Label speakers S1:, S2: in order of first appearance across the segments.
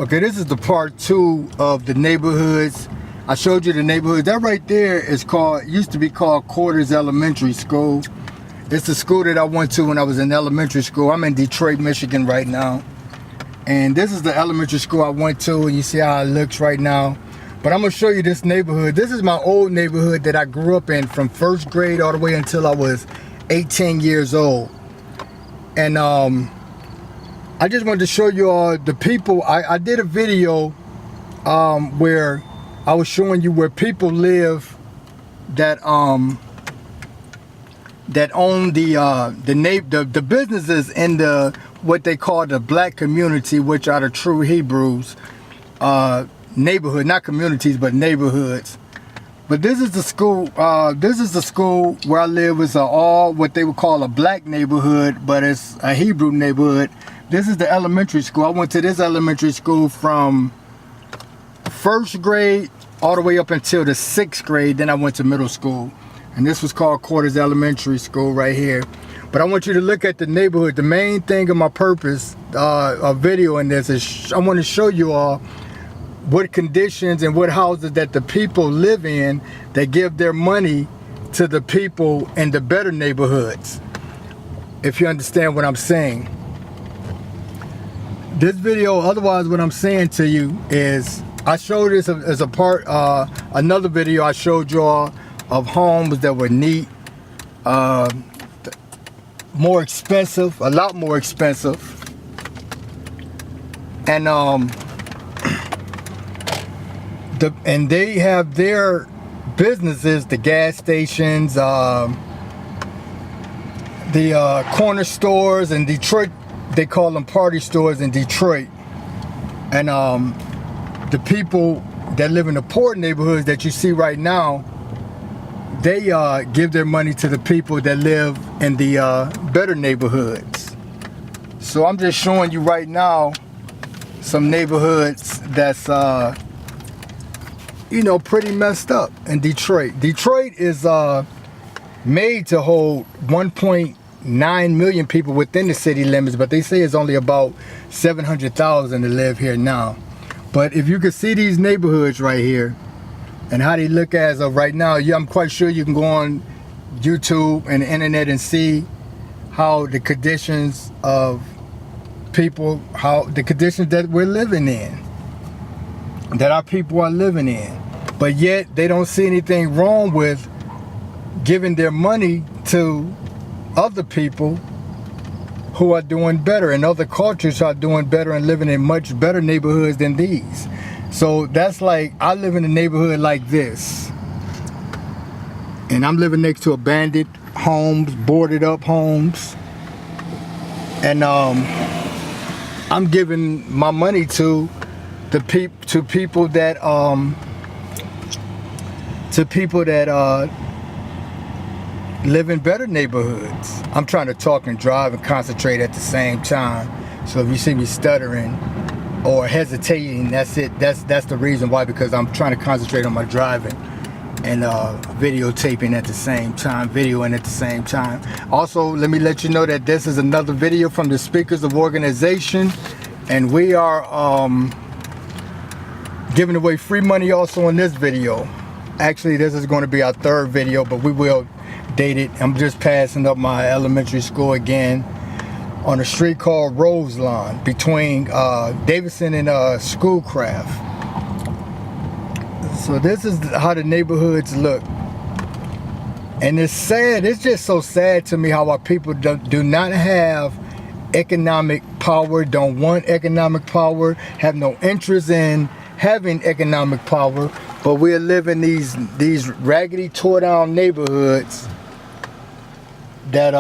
S1: Okay, this is the part 2 of the neighborhoods. I showed you the neighborhood. That right there is used to be called Quarters Elementary School. It's the school that I went to when I was in elementary school. I'm in Detroit, Michigan right now. And this is the elementary school I went to, and you see how it looks right now. But I'm gonna show you this neighborhood. This is my old neighborhood that I grew up in from 1st grade all the way until I was 18 years old. And I just wanted to show you all the people. I did a video where I was showing you where people live that own the businesses in the what they call the black community, which are the true Hebrews neighborhood, not communities but neighborhoods. But this is the school. This is the school where I live. It's all what they would call a black neighborhood, but it's a Hebrew neighborhood. This is the elementary school. I went to this elementary school from 1st grade all the way up until the 6th grade. Then I went to middle school. And this was called Quarters Elementary School right here. But I want you to look at the neighborhood. The main thing of my purpose of video in this is I want to show you all what conditions and what houses that the people live in that give their money to the people in the better neighborhoods. If you understand what I'm saying. This video, otherwise what I'm saying to you is, I showed this as a part, another video I showed y'all of homes that were neat, more expensive, a lot more expensive. And and they have their businesses, the gas stations, the corner stores in Detroit. They call them party stores in Detroit. And the people that live in the poor neighborhoods that you see right now, they give their money to the people that live in the better neighborhoods. So I'm just showing you right now some neighborhoods that's you know, pretty messed up in Detroit. Detroit is made to hold 1.9 million people within the city limits, but they say it's only about 700,000 to live here now. But if you could see these neighborhoods right here and how they look as of right now, I'm quite sure you can go on YouTube and the internet and see how the conditions of people, how the conditions that we're living in, that our people are living in. But yet they don't see anything wrong with giving their money to other people who are doing better, and other cultures are doing better and living in much better neighborhoods than these. So that's like, I live in a neighborhood like this, and I'm living next to abandoned homes, boarded up homes, and I'm giving my money to the people that live in better neighborhoods. I'm trying to talk and drive and concentrate at the same time. So if you see me stuttering or hesitating, that's it. That's the reason why, because I'm trying to concentrate on my driving and videotaping at the same time, videoing at the same time. Also, let me let you know that this is another video from the Speakers of Organization, and we are giving away free money also in this video. Actually, this is going to be our 3rd video, but we will date it. I'm just passing up my elementary school again on a street called Roselawn between Davidson and Schoolcraft. So this is how the neighborhoods look. And it's sad, it's just so sad to me how our people do not have economic power, don't want economic power, have no interest in having economic power, but we're living these raggedy, tore down neighborhoods that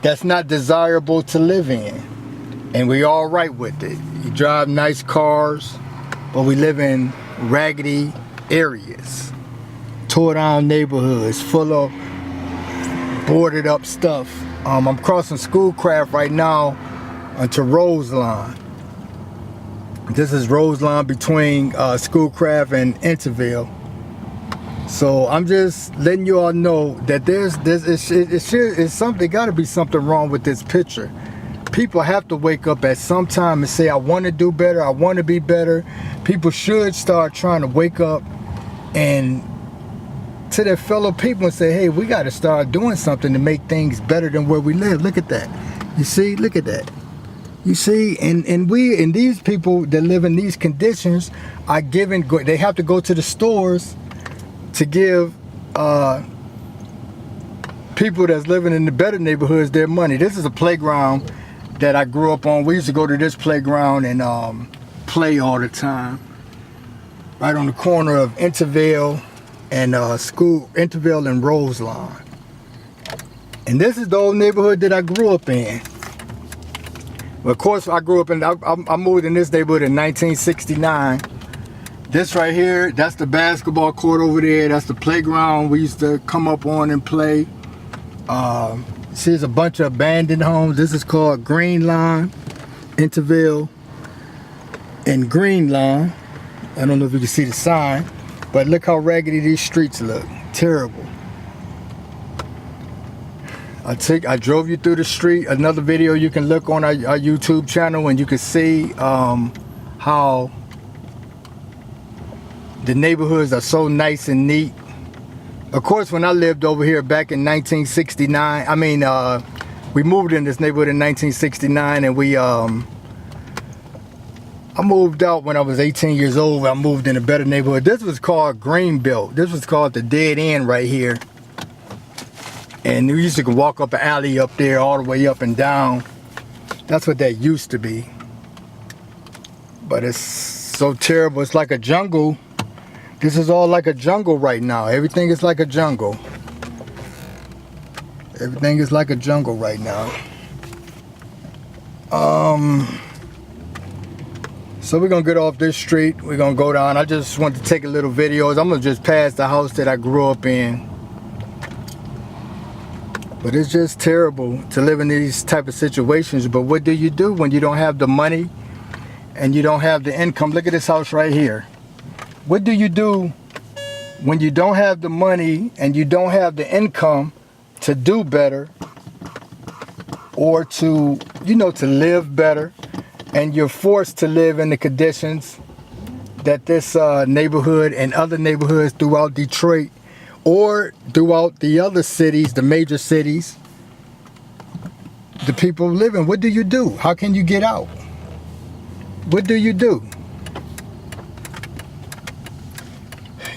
S1: that's not desirable to live in, and we all right with it. You drive nice cars, but we live in raggedy areas, tore down neighborhoods full of boarded up stuff. I'm crossing Schoolcraft right now onto Roselawn. This is Roselawn between Schoolcraft and Interville. So I'm just letting you all know that it's something, got to be something wrong with this picture. people have to wake up at some time and say, I want to do better, I want to be better. People should start trying to wake up and to their fellow people and say, hey, we got to start doing something to make things better than where we live. Look at that. You see, look at that. You see, and these people that live in these conditions are given, they have to go to the stores to give people that's living in the better neighborhoods their money. This is a playground that I grew up on. We used to go to this playground and play all the time. Right on the corner of Intervale and Intervale and Roseline. And this is the old neighborhood that I grew up in. Well, of course, I grew up in, I moved in this neighborhood in 1969. This right here, that's the basketball court over there. That's the playground we used to come up on and play. See, there's a bunch of abandoned homes. This is called Green Line, Intervale and Green Line. I don't know if you can see the sign, but look how raggedy these streets look. Terrible. I drove you through the street. Another video you can look on our YouTube channel and you can see how the neighborhoods are so nice and neat. Of course, when I lived over here back in 1969, we moved in this neighborhood in 1969, and I moved out when I was 18 years old. I moved in a better neighborhood. This was called Greenbelt. This was called the Dead End right here. And we used to walk up an alley up there all the way up and down. That's what that used to be. But it's so terrible. It's like a jungle. This is all like a jungle right now. Everything is like a jungle. Everything is like a jungle right now. So we're gonna get off this street. We're gonna go down. I just want to take a little videos. I'm gonna just pass the house that I grew up in. But it's just terrible to live in these type of situations. But what do you do when you don't have the money and you don't have the income? Look at this house right here. What do you do when you don't have the money and you don't have the income to do better or to, to live better, and you're forced to live in the conditions that this neighborhood and other neighborhoods throughout Detroit or throughout the other cities, the major cities, the people live in? What do you do? How can you get out? What do you do?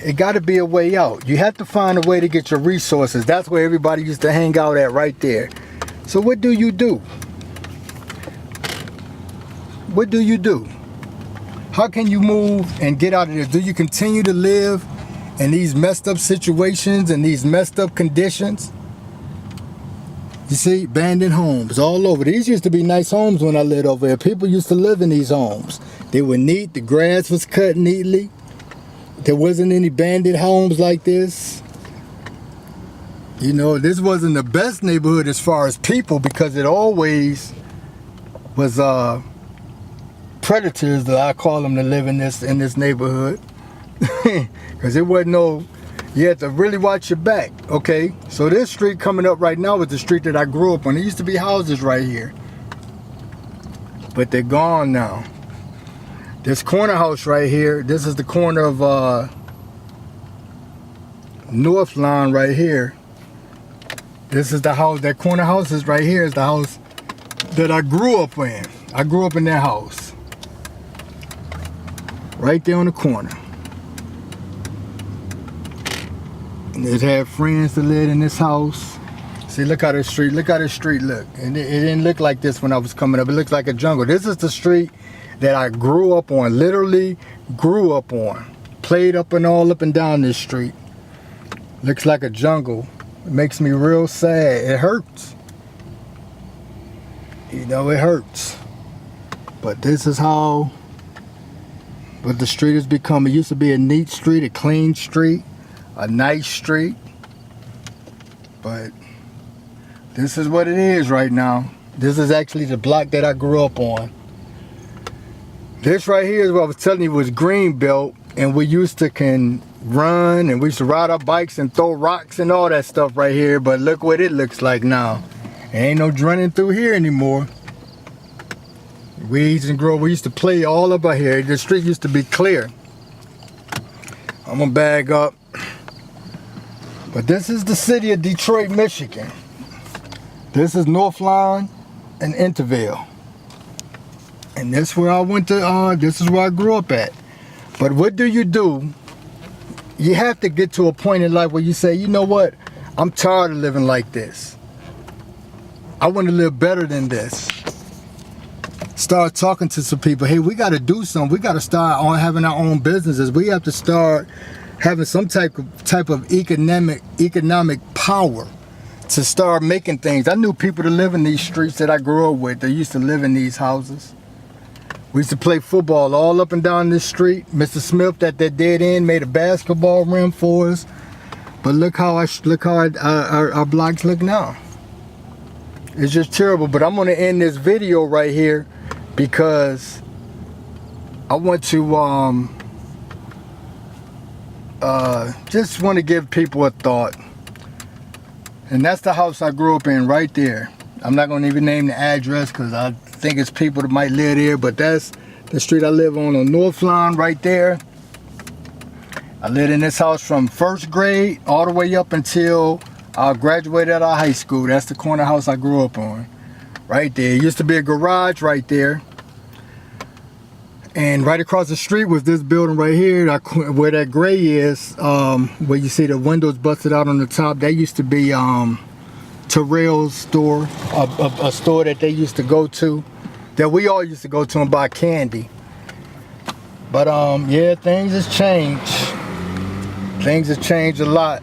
S1: It got to be a way out. You have to find a way to get your resources. That's where everybody used to hang out at right there. So what do you do? What do you do? How can you move and get out of this? Do you continue to live in these messed up situations and these messed up conditions? You see, abandoned homes all over. These used to be nice homes when I lived over here. People used to live in these homes. They were neat. The grass was cut neatly. There wasn't any abandoned homes like this. This wasn't the best neighborhood as far as people, because it always was predators, that I call them, to live in this neighborhood. Because it wasn't you had to really watch your back. Okay, so this street coming up right now is the street that I grew up on. There used to be houses right here, but they're gone now. This corner house right here, this is the corner of North Line right here. This is the house, that corner house is right here, is the house that I grew up in. I grew up in that house. Right there on the corner. And it had friends that lived in this house. See, look how this street look. And it didn't look like this when I was coming up. It looks like a jungle. This is the street that I grew up on, literally grew up on. Played up and down this street. Looks like a jungle. It makes me real sad. It hurts. It hurts. But this is how the street has become. It used to be a neat street, a clean street, a nice street. But this is what it is right now. This is actually the block that I grew up on. This right here is what I was telling you was Greenbelt, and we used to run, and we used to ride our bikes and throw rocks and all that stuff right here. But look what it looks like now. There ain't no running through here anymore. Weeds and grow. We used to play all up here. The street used to be clear. I'm gonna bag up. But this is the city of Detroit, Michigan. This is Northline and Intervale. And this is where I went to, this is where I grew up at. But what do? You have to get to a point in life where you say, you know what? I'm tired of living like this. I want to live better than this. Start talking to some people. Hey, we got to do something. We got to start on having our own businesses. We have to start having some type of economic power to start making things. I knew people that live in these streets that I grew up with. They used to live in these houses. We used to play football all up and down this street. Mr. Smith, that dead end, made a basketball rim for us. But look how our blocks look now. It's just terrible. But I'm gonna end this video right here because I want to just want to give people a thought. And that's the house I grew up in right there. I'm not gonna even name the address because I think it's people that might live there, but that's the street I live on Northline right there. I lived in this house from first grade all the way up until I graduated out of high school. That's the corner house I grew up on. Right there. It used to be a garage right there. And right across the street was this building right here, where that gray is, where you see the windows busted out on the top. That used to be Terrell's store, a store that they used to go to, that we all used to go to and buy candy. But yeah, things has changed. Things have changed a lot.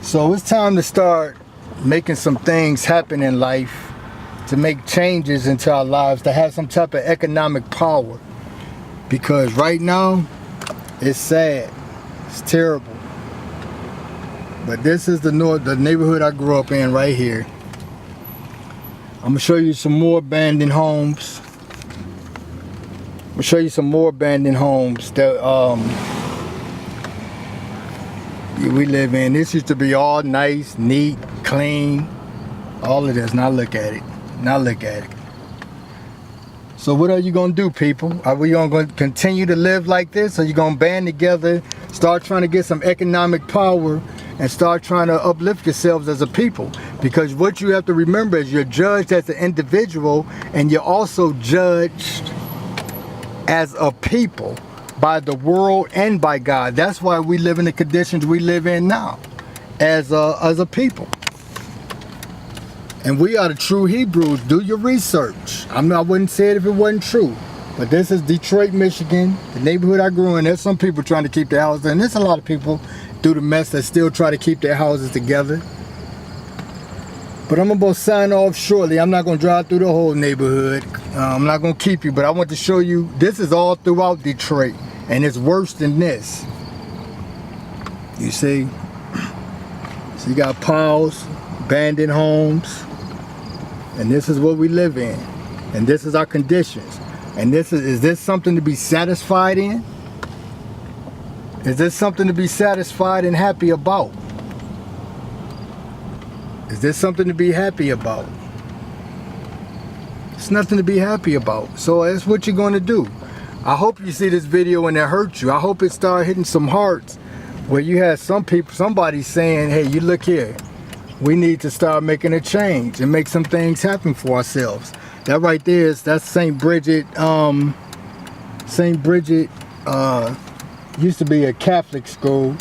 S1: So it's time to start making some things happen in life, to make changes into our lives, to have some type of economic power. Because right now, it's sad. It's terrible. But this is the neighborhood I grew up in right here. I'm gonna show you some more abandoned homes. I'm gonna show you some more abandoned homes that we live in. This used to be all nice, neat, clean, all of this. Now look at it. Now look at it. So what are you gonna do, people? Are we gonna continue to live like this? Or are you gonna band together, start trying to get some economic power, and start trying to uplift yourselves as a people? Because what you have to remember is you're judged as an individual, and you're also judged as a people by the world and by God. That's why we live in the conditions we live in now as a people. And we are the true Hebrews. Do your research. I wouldn't say it if it wasn't true. But this is Detroit, Michigan, the neighborhood I grew in. There's some people trying to keep their houses, and there's a lot of people through the mess that still try to keep their houses together. But I'm going to sign off shortly. I'm not going to drive through the whole neighborhood. I'm not going to keep you, but I want to show you, this is all throughout Detroit, and it's worse than this. You see? So you got piles, abandoned homes, and this is what we live in. And this is our conditions. And is this something to be satisfied in? Is this something to be satisfied and happy about? Is this something to be happy about? It's nothing to be happy about. So that's what you're going to do. I hope you see this video and it hurts you. I hope it started hitting some hearts where you had some people, somebody saying, hey, you look here. We need to start making a change and make some things happen for ourselves. That right there that's St. Bridget. St. Bridget used to be a Catholic school.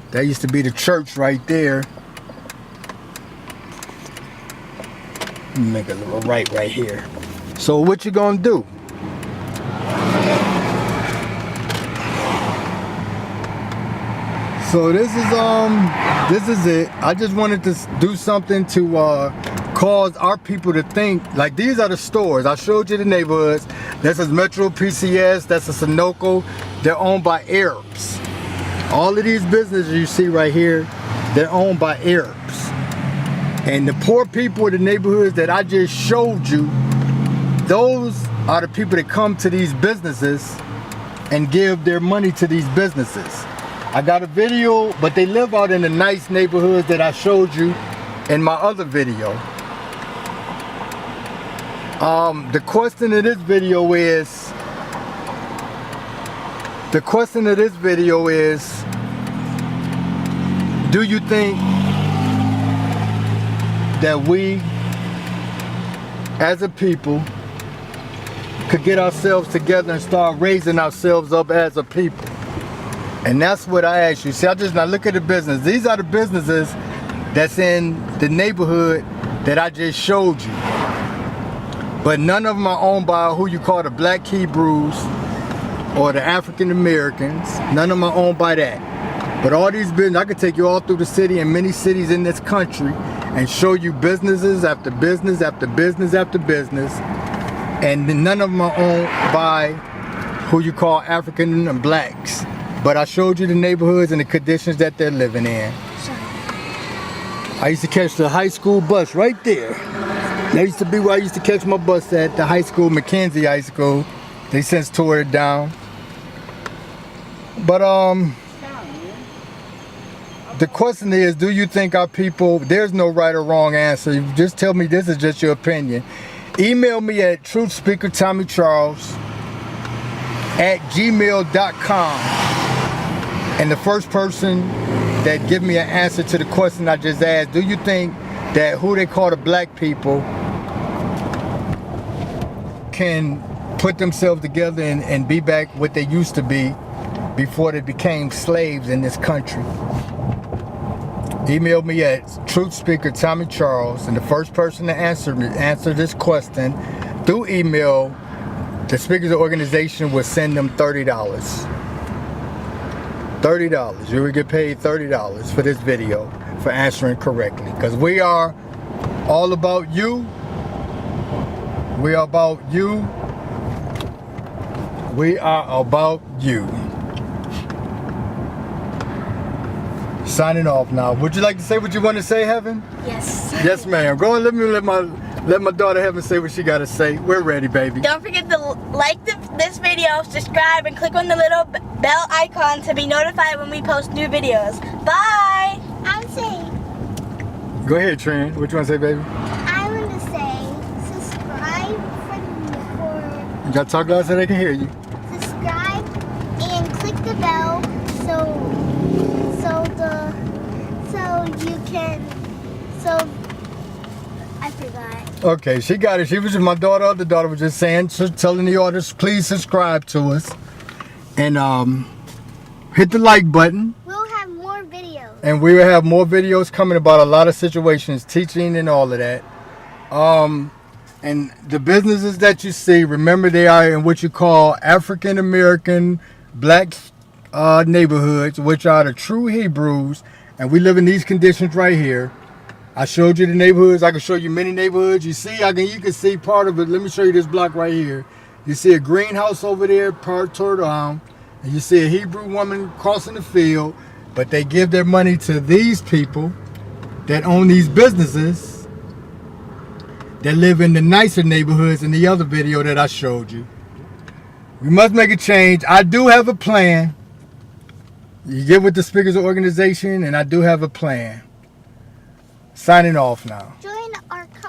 S1: That used to be the church right there. Let me make a little right here. So what you gonna do? So this is it. I just wanted to do something to cause our people to think, like, these are the stores. I showed you the neighborhoods. This is Metro PCS, that's a Sunoco. They're owned by Arabs. All of these businesses you see right here, they're owned by Arabs. And the poor people in the neighborhoods that I just showed you, those are the people that come to these businesses and give their money to these businesses. I got a video, but they live out in the nice neighborhoods that I showed you in my other video. The question of this video is, do you think that we as a people could get ourselves together and start raising ourselves up as a people? And that's what I asked you. See, I just now look at the business. These are the businesses that's in the neighborhood that I just showed you. But none of them are owned by who you call the Black Hebrews or the African Americans. None of them are owned by that. But all these businesses, I could take you all through the city and many cities in this country and show you businesses after business after business after business. And none of them are owned by who you call African and blacks. But I showed you the neighborhoods and the conditions that they're living in. I used to catch the high school bus right there. That used to be where I used to catch my bus at, the high school, Mackenzie High School. They since tore it down. But the question is, do you think our people, there's no right or wrong answer. You just tell me this is just your opinion. Email me at truthspeakertommycharles@gmail.com. And the first person that give me an answer to the question I just asked, do you think that who they call the black people can put themselves together and be back what they used to be before they became slaves in this country? Email me at truthspeakertommycharles, and the first person to answer this question through email, the Speakers Organization will send them $30. $30. You will get paid $30 for this video for answering correctly. Because we are all about you. We are about you. We are about you. Signing off now. Would you like to say what you want to say, Heaven?
S2: Yes.
S1: Yes, ma'am. Go and let my daughter Heaven say what she got to say. We're ready, baby.
S2: Don't forget to like this video, subscribe, and click on the little bell icon to be notified when we post new videos. Bye!
S3: I'm saying,
S1: Go ahead, Trin. What you want to say, baby?
S3: I want to say, subscribe for
S1: You got to talk loud so they can hear you.
S3: subscribe and click the bell so I forgot.
S1: Okay, she got it. She was just my daughter. The daughter was just saying, telling the audience, please subscribe to us and hit the like button.
S3: We'll have more videos.
S1: And we will have more videos coming about a lot of situations, teaching and all of that. And the businesses that you see, remember they are in what you call African American black neighborhoods, which are the true Hebrews. And we live in these conditions right here. I showed you the neighborhoods. I can show you many neighborhoods. You see, you can see part of it. Let me show you this block right here. You see a greenhouse over there, part tore down. And you see a Hebrew woman crossing the field. But they give their money to these people that own these businesses that live in the nicer neighborhoods in the other video that I showed you. We must make a change. I do have a plan. You get with the Speakers Organization, and I do have a plan. Signing off now.